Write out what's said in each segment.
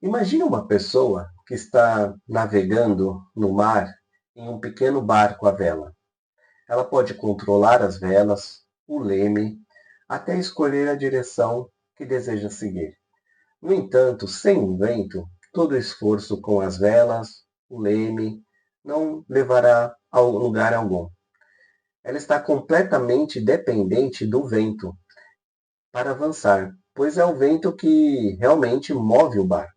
Imagine uma pessoa que está navegando no mar em um pequeno barco à vela. Ela pode controlar as velas, o leme, até escolher a direção que deseja seguir. No entanto, sem o vento, todo o esforço com as velas, o leme, não levará a lugar algum. Ela está completamente dependente do vento para avançar, pois é o vento que realmente move o barco.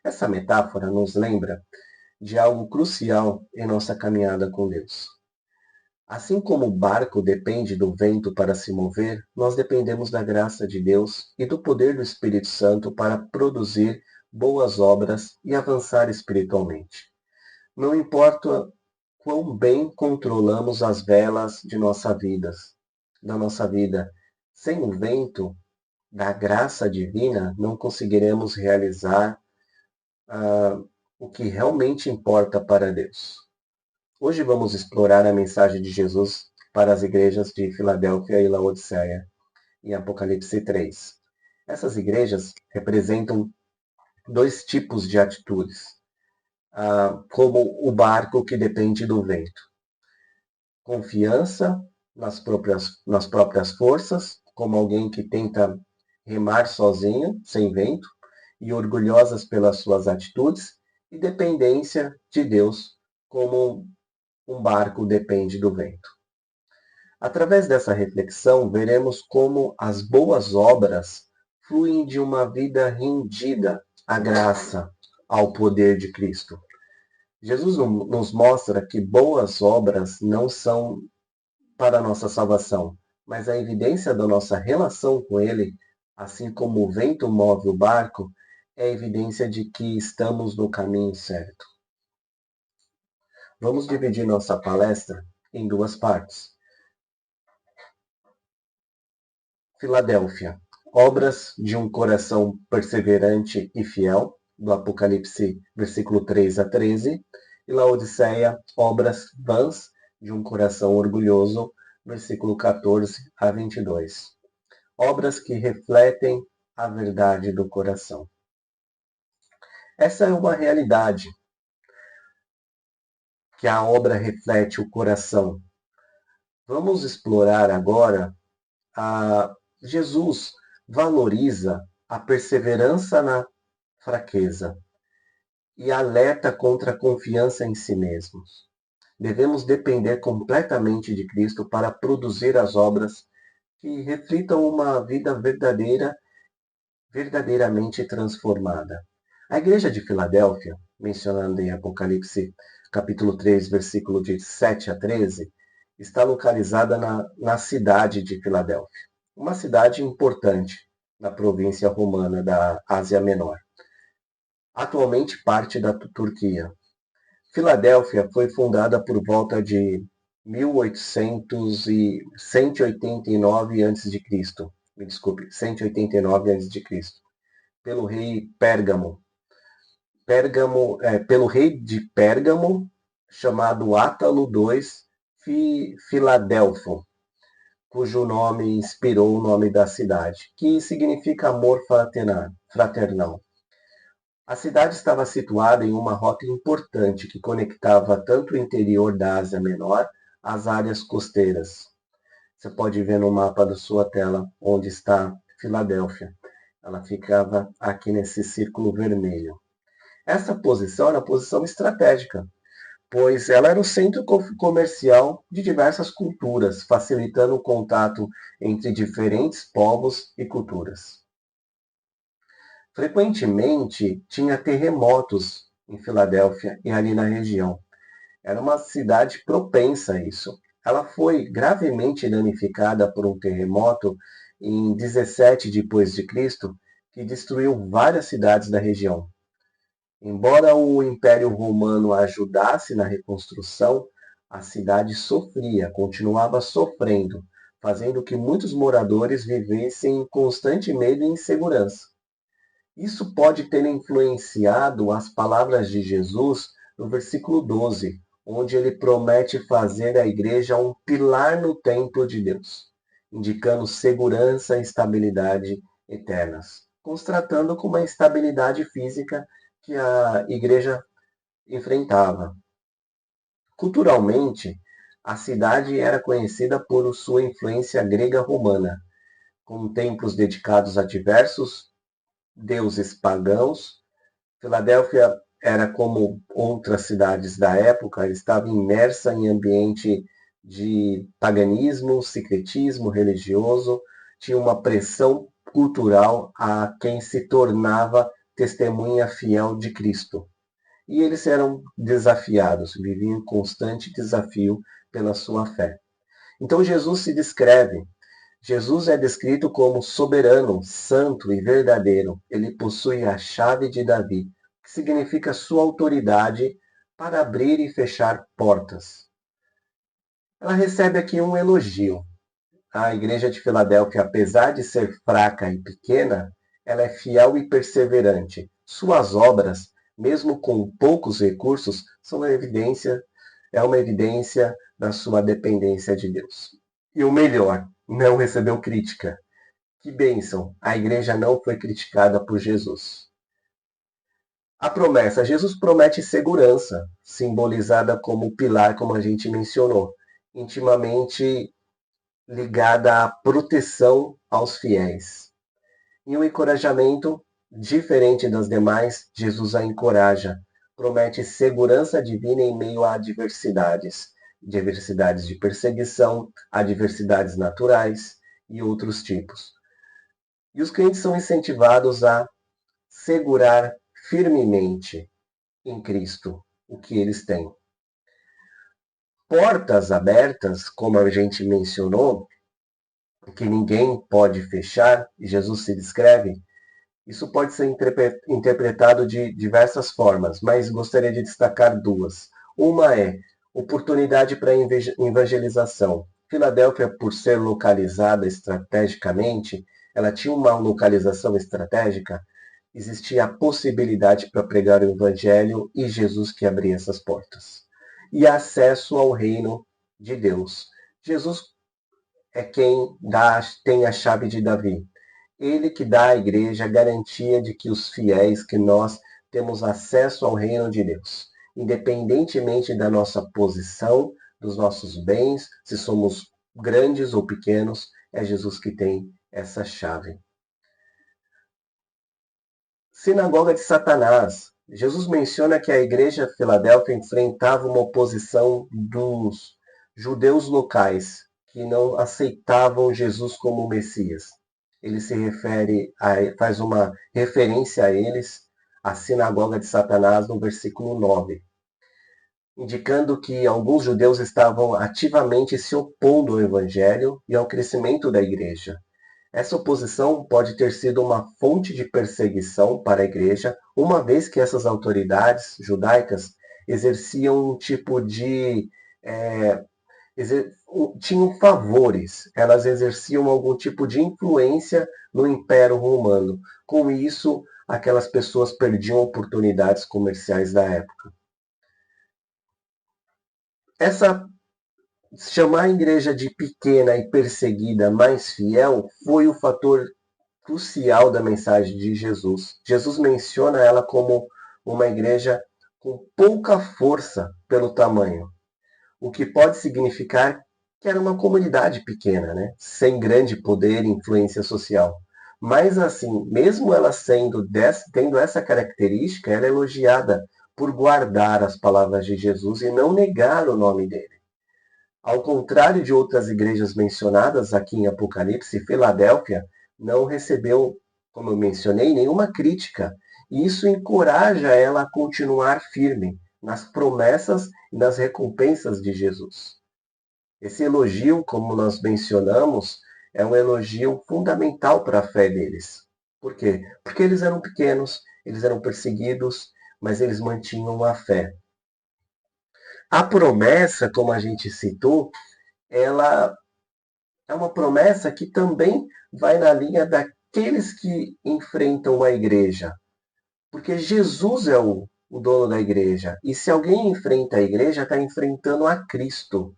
Essa metáfora nos lembra de algo crucial em nossa caminhada com Deus. Assim como o barco depende do vento para se mover, nós dependemos da graça de Deus e do poder do Espírito Santo para produzir boas obras e avançar espiritualmente. Não importa quão bem controlamos as velas de da nossa vida, sem o vento da graça divina, não conseguiremos realizar o que realmente importa para Deus. Hoje vamos explorar a mensagem de Jesus para as igrejas de Filadélfia e Laodiceia, em Apocalipse 3. Essas igrejas representam dois tipos de atitudes, como o barco que depende do vento. Confiança nas próprias forças, como alguém que tenta remar sozinho, sem vento, e orgulhosas pelas suas atitudes, e dependência de Deus, como um barco depende do vento. Através dessa reflexão, veremos como as boas obras fluem de uma vida rendida à graça, ao poder de Cristo. Jesus nos mostra que boas obras não são para a nossa salvação, mas a evidência da nossa relação com Ele, assim como o vento move o barco, é evidência de que estamos no caminho certo. Vamos dividir nossa palestra em duas partes. Filadélfia, obras de um coração perseverante e fiel, do Apocalipse, versículo 3 a 13, e Laodiceia, obras vãs de um coração orgulhoso, versículo 14 a 22. Obras que refletem a verdade do coração. Essa é uma realidade, que a obra reflete o coração. Vamos explorar agora Jesus valoriza a perseverança na fraqueza e alerta contra a confiança em si mesmos. Devemos depender completamente de Cristo para produzir as obras que reflitam uma vida verdadeiramente transformada. A igreja de Filadélfia, mencionada em Apocalipse capítulo 3, versículo de 7 a 13, está localizada na cidade de Filadélfia, uma cidade importante na província romana da Ásia Menor, atualmente parte da Turquia. Filadélfia foi fundada por volta de 189 a.C., me desculpe, 189 a.C., pelo rei pelo rei de Pérgamo, chamado Átalo II Filadelfo, cujo nome inspirou o nome da cidade, que significa amor fraternal. A cidade estava situada em uma rota importante que conectava tanto o interior da Ásia Menor às áreas costeiras. Você pode ver no mapa da sua tela onde está Filadélfia. Ela ficava aqui nesse círculo vermelho. Essa posição era a posição estratégica, pois ela era o centro comercial de diversas culturas, facilitando o contato entre diferentes povos e culturas. Frequentemente tinha terremotos em Filadélfia e ali na região. Era uma cidade propensa a isso. Ela foi gravemente danificada por um terremoto em 17 depois de Cristo, que destruiu várias cidades da região. Embora o Império Romano ajudasse na reconstrução, a cidade sofria, continuava sofrendo, fazendo que muitos moradores vivessem em constante medo e insegurança. Isso pode ter influenciado as palavras de Jesus no versículo 12, onde ele promete fazer a igreja um pilar no templo de Deus, indicando segurança e estabilidade eternas. constatando com uma instabilidade física que a igreja enfrentava. Culturalmente, a cidade era conhecida por sua influência grega-romana, com templos dedicados a diversos deuses pagãos. Filadélfia era como outras cidades da época, estava imersa em ambiente de paganismo, secretismo religioso, tinha uma pressão cultural a quem se tornava testemunha fiel de Cristo. E eles eram desafiados, viviam em constante desafio pela sua fé. Então Jesus é descrito como soberano, santo e verdadeiro. Ele possui a chave de Davi, que significa sua autoridade para abrir e fechar portas. Ela recebe aqui um elogio. A igreja de Filadélfia, apesar de ser fraca e pequena, ela é fiel e perseverante. Suas obras, mesmo com poucos recursos, são uma evidência da sua dependência de Deus. E o melhor, não recebeu crítica. Que bênção! A igreja não foi criticada por Jesus. A promessa. Jesus promete segurança, simbolizada como pilar, como a gente mencionou, intimamente ligada à proteção aos fiéis. E um encorajamento diferente das demais, Jesus a encoraja, promete segurança divina em meio a adversidades de perseguição, adversidades naturais e outros tipos. E os crentes são incentivados a segurar firmemente em Cristo o que eles têm. Portas abertas, como a gente mencionou, que ninguém pode fechar, e Jesus se descreve, isso pode ser interpretado de diversas formas, mas gostaria de destacar duas. Uma é oportunidade para evangelização. Filadélfia, por ser localizada estrategicamente, ela tinha uma localização estratégica, existia a possibilidade para pregar o evangelho e Jesus que abria essas portas. E acesso ao reino de Deus. Jesus é quem tem a chave de Davi. Ele que dá à igreja a garantia de que os fiéis, que nós temos acesso ao reino de Deus. Independentemente da nossa posição, dos nossos bens, se somos grandes ou pequenos, é Jesus que tem essa chave. Sinagoga de Satanás. Jesus menciona que a igreja de Filadélfia enfrentava uma oposição dos judeus locais, que não aceitavam Jesus como Messias. Ele faz uma referência a eles, a sinagoga de Satanás, no versículo 9, indicando que alguns judeus estavam ativamente se opondo ao evangelho e ao crescimento da igreja. Essa oposição pode ter sido uma fonte de perseguição para a igreja, uma vez que essas autoridades judaicas exerciam um tipo de tinham favores, elas exerciam algum tipo de influência no Império Romano. Com isso, aquelas pessoas perdiam oportunidades comerciais da época. Chamar a igreja de pequena e perseguida, mas fiel, foi o fator crucial da mensagem de Jesus. Jesus menciona ela como uma igreja com pouca força pelo tamanho, o que pode significar que era uma comunidade pequena, né? Sem grande poder e influência social. Mas assim, mesmo ela tendo essa característica, ela é elogiada por guardar as palavras de Jesus e não negar o nome dele. Ao contrário de outras igrejas mencionadas aqui em Apocalipse, Filadélfia não recebeu, como eu mencionei, nenhuma crítica. E isso encoraja ela a continuar firme nas promessas e nas recompensas de Jesus. Esse elogio, como nós mencionamos, é um elogio fundamental para a fé deles. Por quê? Porque eles eram pequenos, eles eram perseguidos, mas eles mantinham a fé. A promessa, como a gente citou, ela é uma promessa que também vai na linha daqueles que enfrentam a igreja. Porque Jesus é o dono da igreja. E se alguém enfrenta a igreja, está enfrentando a Cristo.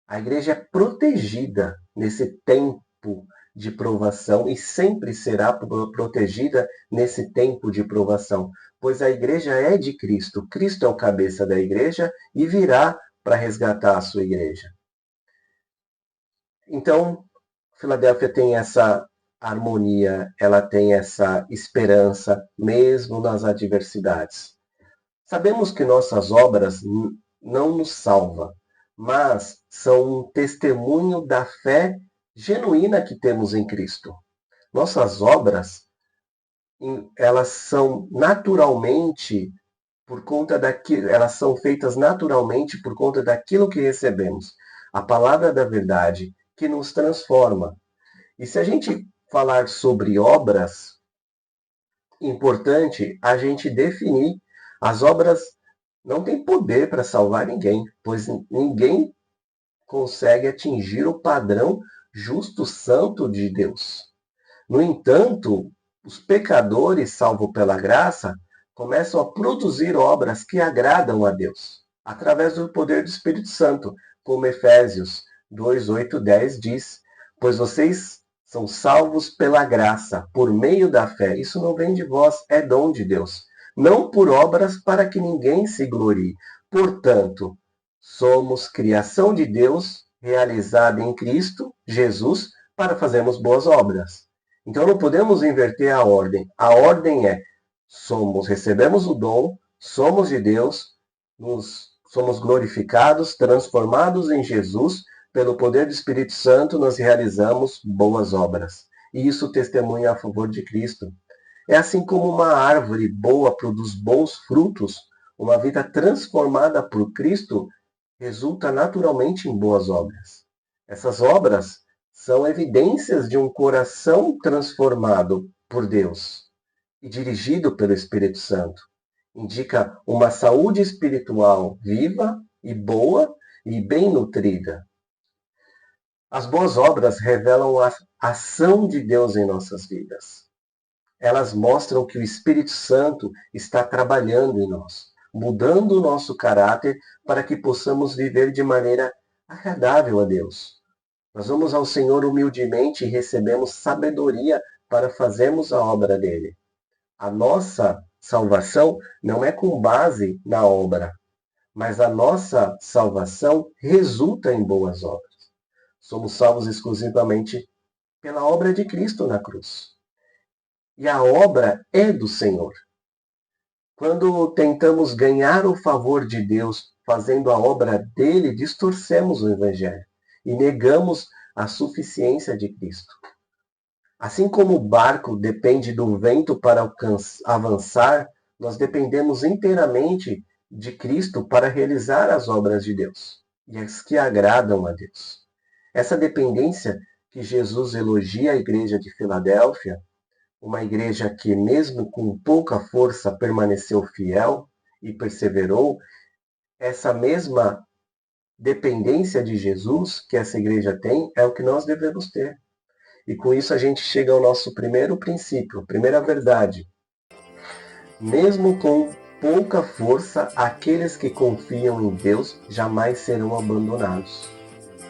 A igreja é protegida nesse tempo de provação e sempre será protegida nesse tempo de provação, pois a igreja é de Cristo. Cristo é o cabeça da igreja e virá para resgatar a sua igreja. Então, Filadélfia tem essa harmonia, ela tem essa esperança, mesmo nas adversidades. Sabemos que nossas obras não nos salvam, mas são um testemunho da fé genuína que temos em Cristo. Nossas obras, elas são naturalmente elas são feitas naturalmente por conta daquilo que recebemos, a palavra da verdade que nos transforma. E se a gente falar sobre obras, importante a gente definir as obras não têm poder para salvar ninguém, pois ninguém consegue atingir o padrão justo santo de Deus. No entanto, os pecadores, salvos pela graça, começam a produzir obras que agradam a Deus, através do poder do Espírito Santo, como Efésios 2, 8, 10 diz, pois vocês são salvos pela graça, por meio da fé. Isso não vem de vós, é dom de Deus. Não por obras para que ninguém se glorie. Portanto, somos criação de Deus, realizada em Cristo Jesus, para fazermos boas obras. Então não podemos inverter a ordem. A ordem é, recebemos o dom, somos de Deus, somos glorificados, transformados em Jesus, pelo poder do Espírito Santo, nós realizamos boas obras. E isso testemunha a favor de Cristo. É assim como uma árvore boa produz bons frutos, uma vida transformada por Cristo resulta naturalmente em boas obras. Essas obras são evidências de um coração transformado por Deus e dirigido pelo Espírito Santo. Indica uma saúde espiritual viva e boa e bem nutrida. As boas obras revelam a ação de Deus em nossas vidas. Elas mostram que o Espírito Santo está trabalhando em nós, mudando o nosso caráter para que possamos viver de maneira agradável a Deus. Nós vamos ao Senhor humildemente e recebemos sabedoria para fazermos a obra dele. A nossa salvação não é com base na obra, mas a nossa salvação resulta em boas obras. Somos salvos exclusivamente pela obra de Cristo na cruz. E a obra é do Senhor. Quando tentamos ganhar o favor de Deus fazendo a obra dele, distorcemos o Evangelho e negamos a suficiência de Cristo. Assim como o barco depende do vento para avançar, nós dependemos inteiramente de Cristo para realizar as obras de Deus e as que agradam a Deus. Essa dependência que Jesus elogia a igreja de Filadélfia, uma igreja que, mesmo com pouca força, permaneceu fiel e perseverou, essa mesma dependência de Jesus que essa igreja tem é o que nós devemos ter. E com isso a gente chega ao nosso primeiro princípio, primeira verdade. Mesmo com pouca força, aqueles que confiam em Deus jamais serão abandonados.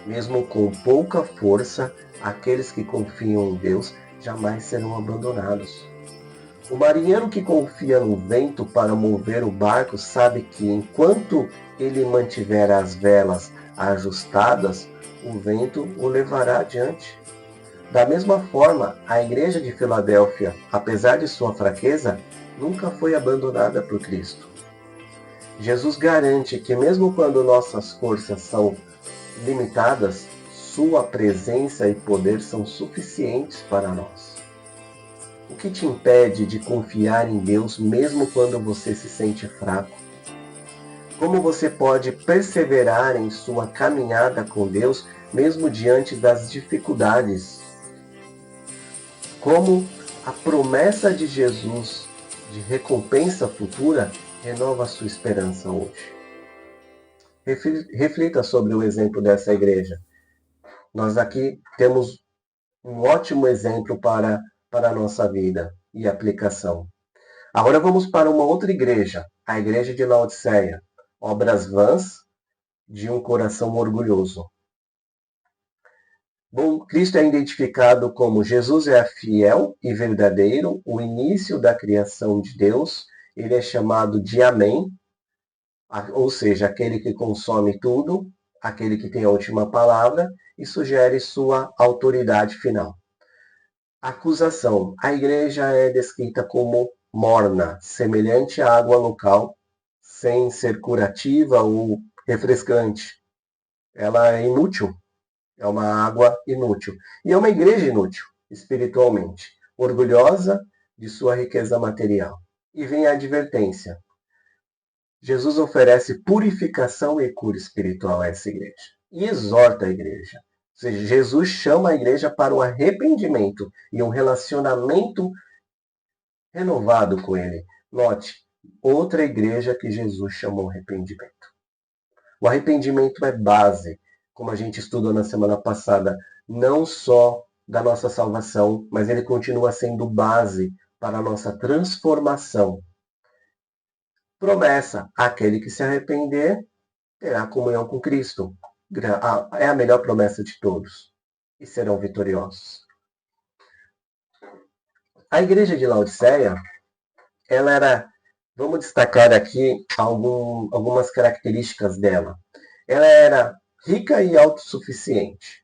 Mesmo com pouca força, aqueles que confiam em Deus jamais serão abandonados. O marinheiro que confia no vento para mover o barco sabe que enquanto ele mantiver as velas ajustadas, o vento o levará adiante. Da mesma forma, a igreja de Filadélfia, apesar de sua fraqueza, nunca foi abandonada por Cristo. Jesus garante que mesmo quando nossas forças são limitadas, sua presença e poder são suficientes para nós. O que te impede de confiar em Deus mesmo quando você se sente fraco? Como você pode perseverar em sua caminhada com Deus mesmo diante das dificuldades? Como a promessa de Jesus de recompensa futura renova a sua esperança hoje? Reflita sobre o exemplo dessa igreja. Nós aqui temos um ótimo exemplo para a nossa vida e aplicação. Agora vamos para uma outra igreja, a igreja de Laodiceia. Obras vãs de um coração orgulhoso. Bom, Cristo é identificado como Jesus é fiel e verdadeiro, o início da criação de Deus. Ele é chamado de Amém, ou seja, aquele que consome tudo, aquele que tem a última palavra e sugere sua autoridade final. Acusação. A igreja é descrita como morna, semelhante à água local, sem ser curativa ou refrescante. Ela é inútil, é uma água inútil. E é uma igreja inútil, espiritualmente, orgulhosa de sua riqueza material. E vem a advertência. Jesus oferece purificação e cura espiritual a essa igreja. E exorta a igreja. Ou seja, Jesus chama a igreja para o arrependimento e um relacionamento renovado com ele. Note, outra igreja que Jesus chamou arrependimento. O arrependimento é base, como a gente estudou na semana passada, não só da nossa salvação, mas ele continua sendo base para a nossa transformação. Promessa: aquele que se arrepender terá comunhão com Cristo. É a melhor promessa de todos. E serão vitoriosos. A igreja de Laodiceia, ela era, vamos destacar aqui algumas características dela. Ela era rica e autossuficiente.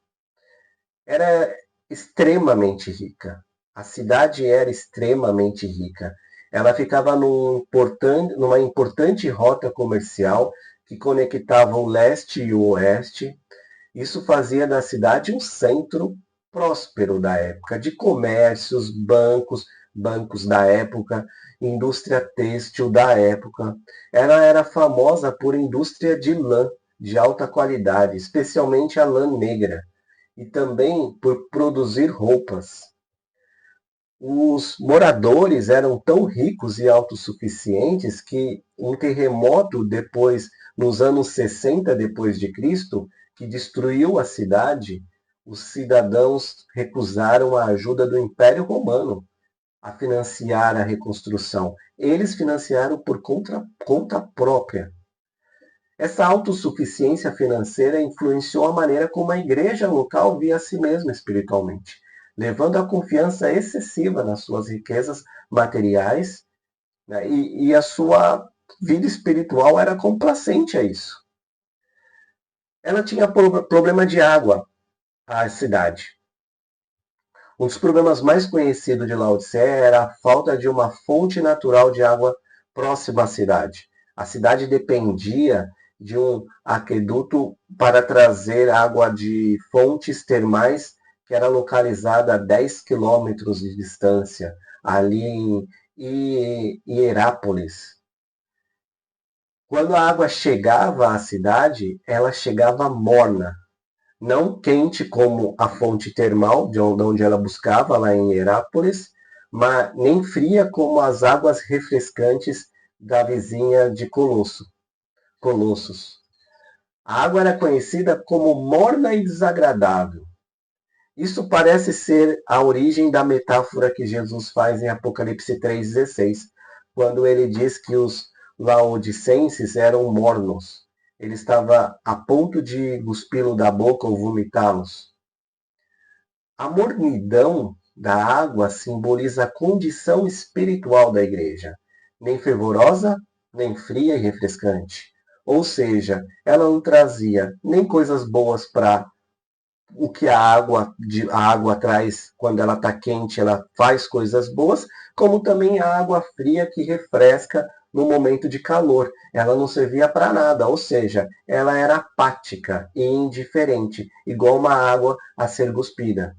Era extremamente rica. A cidade era extremamente rica. Ela ficava numa importante rota comercial que conectava o leste e o oeste. Isso fazia da cidade um centro próspero da época, de comércios, bancos da época, indústria têxtil da época. Ela era famosa por indústria de lã de alta qualidade, especialmente a lã negra, e também por produzir roupas. Os moradores eram tão ricos e autossuficientes que um terremoto depois, nos anos 60 depois de Cristo, que destruiu a cidade, os cidadãos recusaram a ajuda do Império Romano a financiar a reconstrução. Eles financiaram por conta própria. Essa autossuficiência financeira influenciou a maneira como a igreja local via a si mesma espiritualmente, levando a confiança excessiva nas suas riquezas materiais, né, e a sua vida espiritual era complacente a isso. Ela tinha problema de água, a cidade. Um dos problemas mais conhecidos de Laodiceia era a falta de uma fonte natural de água próxima à cidade. A cidade dependia de um aqueduto para trazer água de fontes termais que era localizada a 10 quilômetros de distância, ali em Hierápolis. Quando a água chegava à cidade, ela chegava morna, não quente como a fonte termal, de onde ela buscava, lá em Hierápolis, mas nem fria como as águas refrescantes da vizinha de Colossos. A água era conhecida como morna e desagradável. Isso parece ser a origem da metáfora que Jesus faz em Apocalipse 3,16, quando ele diz que os laodicenses eram mornos. Ele estava a ponto de cuspí-lo da boca ou vomitá-los. A mornidão da água simboliza a condição espiritual da igreja, nem fervorosa, nem fria e refrescante. Ou seja, ela não trazia nem coisas boas para o que a água traz quando ela está quente, ela faz coisas boas, como também a água fria que refresca no momento de calor. Ela não servia para nada, ou seja, ela era apática e indiferente, igual uma água a ser cuspida.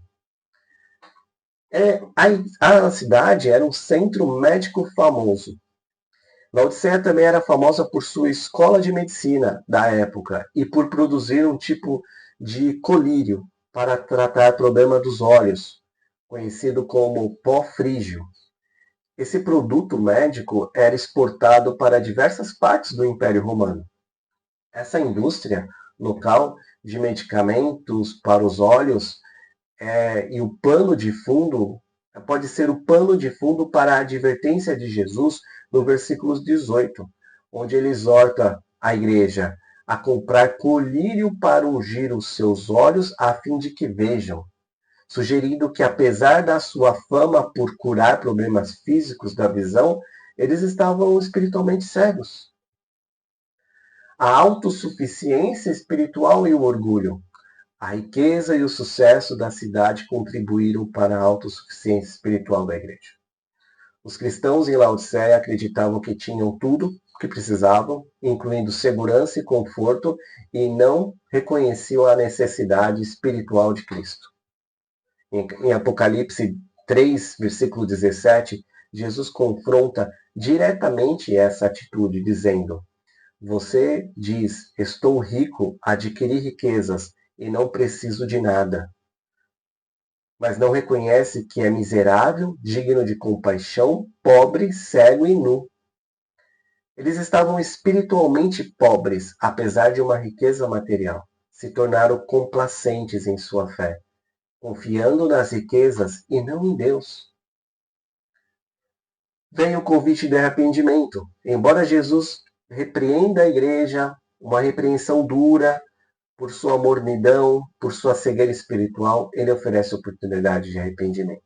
A cidade era um centro médico famoso. Laodiceia também era famosa por sua escola de medicina da época e por produzir um tipo de colírio para tratar problema dos olhos, conhecido como pó frígio. Esse produto médico era exportado para diversas partes do Império Romano. Essa indústria local de medicamentos para os olhos e o pano de fundo pode ser o pano de fundo para a advertência de Jesus no versículo 18, onde ele exorta a igreja a comprar colírio para ungir os seus olhos a fim de que vejam, sugerindo que, apesar da sua fama por curar problemas físicos da visão, eles estavam espiritualmente cegos. A autossuficiência espiritual e o orgulho. A riqueza e o sucesso da cidade contribuíram para a autossuficiência espiritual da igreja. Os cristãos em Laodiceia acreditavam que tinham tudo o que precisavam, incluindo segurança e conforto, e não reconheciam a necessidade espiritual de Cristo. Em Apocalipse 3, versículo 17, Jesus confronta diretamente essa atitude, dizendo: você diz, estou rico, adquiri riquezas e não preciso de nada. Mas não reconhece que é miserável, digno de compaixão, pobre, cego e nu. Eles estavam espiritualmente pobres, apesar de uma riqueza material. Se tornaram complacentes em sua fé, confiando nas riquezas e não em Deus. Vem o convite de arrependimento. Embora Jesus repreenda a igreja, uma repreensão dura, por sua mornidão, por sua cegueira espiritual, ele oferece oportunidade de arrependimento.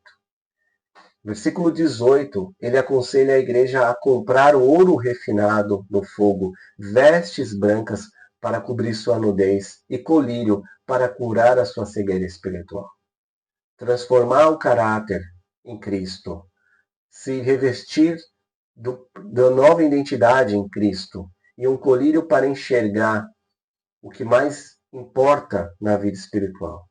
Versículo 18, ele aconselha a igreja a comprar ouro refinado no fogo, vestes brancas para cobrir sua nudez e colírio para curar a sua cegueira espiritual. Transformar o caráter em Cristo, se revestir da nova identidade em Cristo e um colírio para enxergar o que mais importa na vida espiritual.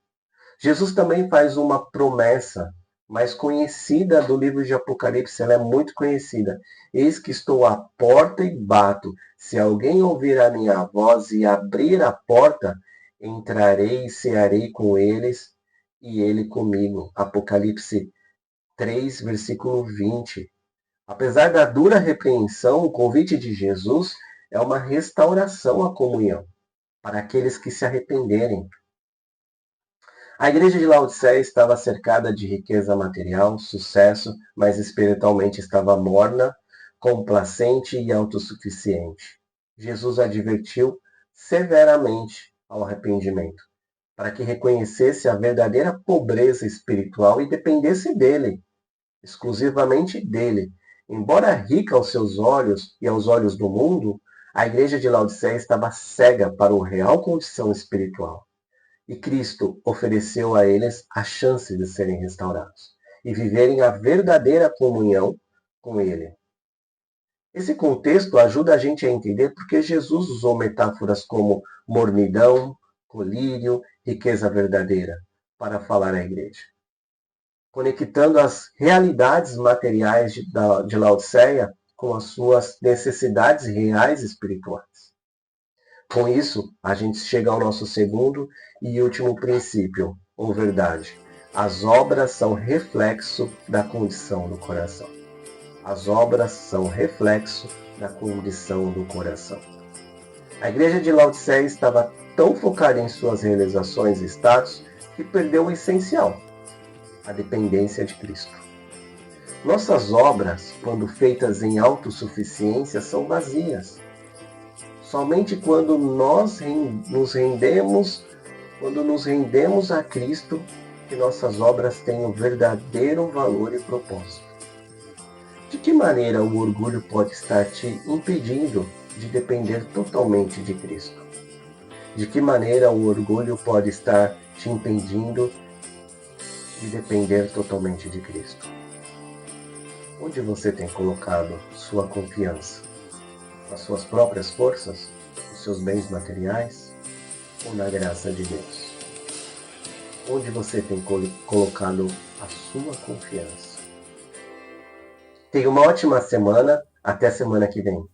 Jesus também faz uma promessa mais conhecida do livro de Apocalipse, ela é muito conhecida. Eis que estou à porta e bato. Se alguém ouvir a minha voz e abrir a porta, entrarei e cearei com eles e ele comigo. Apocalipse 3, versículo 20. Apesar da dura repreensão, o convite de Jesus é uma restauração à comunhão para aqueles que se arrependerem. A igreja de Laodiceia estava cercada de riqueza material, sucesso, mas espiritualmente estava morna, complacente e autossuficiente. Jesus advertiu severamente ao arrependimento, para que reconhecesse a verdadeira pobreza espiritual e dependesse dele, exclusivamente dele. Embora rica aos seus olhos e aos olhos do mundo, a igreja de Laodiceia estava cega para a real condição espiritual. E Cristo ofereceu a eles a chance de serem restaurados e viverem a verdadeira comunhão com Ele. Esse contexto ajuda a gente a entender porque Jesus usou metáforas como mornidão, colírio, riqueza verdadeira para falar à igreja, conectando as realidades materiais de Laodiceia com as suas necessidades reais espirituais. Com isso, a gente chega ao nosso segundo e último princípio, ou verdade. As obras são reflexo da condição do coração. As obras são reflexo da condição do coração. A igreja de Laodiceia estava tão focada em suas realizações e status que perdeu o essencial, a dependência de Cristo. Nossas obras, quando feitas em autossuficiência, são vazias. Somente quando nos rendemos a Cristo, que nossas obras têm um verdadeiro valor e propósito. De que maneira o orgulho pode estar te impedindo de depender totalmente de Cristo? De que maneira o orgulho pode estar te impedindo de depender totalmente de Cristo? Onde você tem colocado sua confiança? Nas suas próprias forças, nos seus bens materiais ou na graça de Deus? Onde você tem colocado a sua confiança? Tenha uma ótima semana, até semana que vem.